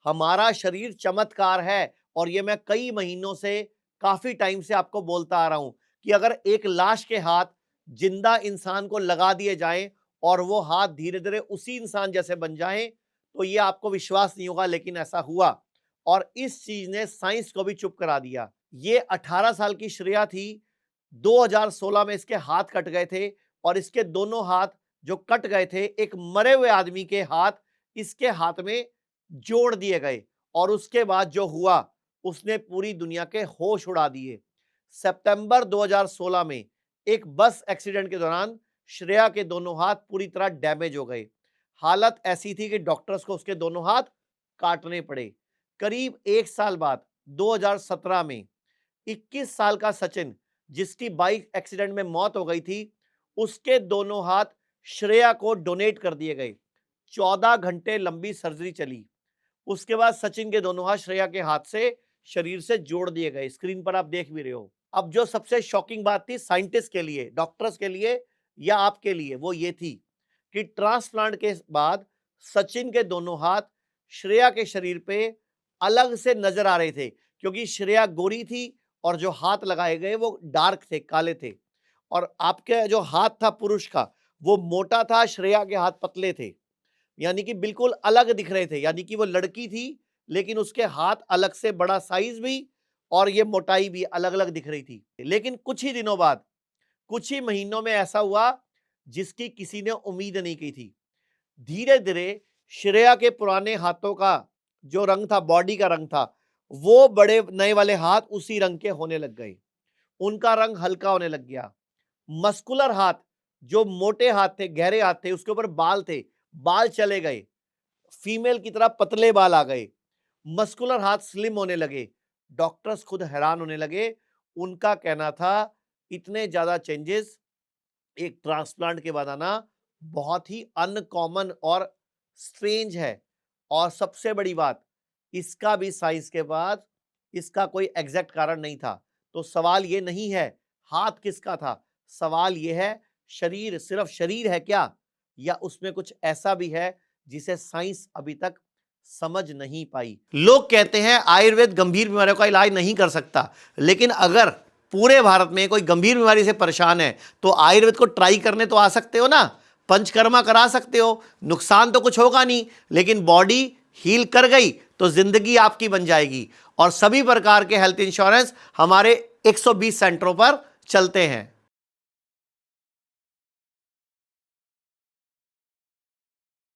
हमारा शरीर चमत्कार है और ये मैं कई महीनों से, काफी टाइम से आपको बोलता आ रहा हूं कि अगर एक लाश के हाथ जिंदा इंसान को लगा दिए जाएं और वो हाथ धीरे धीरे उसी इंसान जैसे बन जाएं तो ये आपको विश्वास नहीं होगा, लेकिन ऐसा हुआ और इस चीज ने साइंस को भी चुप करा दिया। ये 18 साल की श्रेया थी, 2016 में इसके हाथ कट गए थे और इसके दोनों हाथ जो कट गए थे एक मरे हुए आदमी के हाथ इसके हाथ में जोड़ दिए गए और उसके बाद जो हुआ उसने पूरी दुनिया के होश उड़ा दिए। सितंबर 2016 में एक बस एक्सीडेंट के दौरान श्रेया के दोनों हाथ पूरी तरह डैमेज हो गए। हालत ऐसी थी कि डॉक्टर्स को उसके दोनों हाथ काटने पड़े। करीब एक साल बाद 2017 में 21 साल का सचिन, जिसकी बाइक एक्सीडेंट में मौत हो गई थी, उसके दोनों हाथ श्रेया को डोनेट कर दिए गए। 14 घंटे लंबी सर्जरी चली। उसके बाद सचिन के दोनों हाथ श्रेया के हाथ से शरीर से जोड़ दिए गए। स्क्रीन पर आप देख भी रहे हो। अब जो सबसे शॉकिंग बात थी साइंटिस्ट के लिए, डॉक्टर्स के लिए या आपके लिए, वो ये थी कि ट्रांसप्लांट के बाद सचिन के दोनों हाथ श्रेया के शरीर पे अलग से नजर आ रहे थे, क्योंकि श्रेया गोरी थी और जो हाथ लगाए गए वो डार्क थे, काले थे। और आपके जो हाथ था पुरुष का वो मोटा था, श्रेया के हाथ पतले थे, यानी कि बिल्कुल अलग दिख रहे थे। यानी कि वो लड़की थी लेकिन उसके हाथ अलग से, बड़ा साइज भी और ये मोटाई भी अलग अलग दिख रही थी। लेकिन कुछ ही दिनों बाद, कुछ ही महीनों में ऐसा हुआ जिसकी किसी ने उम्मीद नहीं की थी। धीरे धीरे श्रेया के पुराने हाथों का जो रंग था, बॉडी का रंग था, वो बड़े नए वाले हाथ उसी रंग के होने लग गए। उनका रंग हल्का होने लग गया। मस्कुलर हाथ, जो मोटे हाथ थे, गहरे हाथ थे, उसके ऊपर बाल थे, बाल चले गए, फीमेल की तरह पतले बाल आ गए। मस्कुलर हाथ स्लिम होने लगे। डॉक्टर्स खुद हैरान होने लगे। उनका कहना था इतने ज्यादा चेंजेस एक ट्रांसप्लांट के बाद आना बहुत ही अनकॉमन और स्ट्रेंज है। और सबसे बड़ी बात, इसका भी साइंस के बाद इसका कोई एग्जैक्ट कारण नहीं था। तो सवाल ये नहीं है हाथ किसका था, सवाल ये है शरीर सिर्फ शरीर है क्या, या उसमें कुछ ऐसा भी है जिसे साइंस अभी तक समझ नहीं पाई। लोग कहते हैं आयुर्वेद गंभीर बीमारियों का इलाज नहीं कर सकता, लेकिन अगर पूरे भारत में कोई गंभीर बीमारी से परेशान है तो आयुर्वेद को ट्राई करने तो आ सकते हो ना, पंचकर्मा करा सकते हो, नुकसान तो कुछ होगा नहीं, लेकिन बॉडी हील कर गई तो जिंदगी आपकी बन जाएगी। और सभी प्रकार के हेल्थ इंश्योरेंस हमारे 120 सेंटरों पर चलते हैं।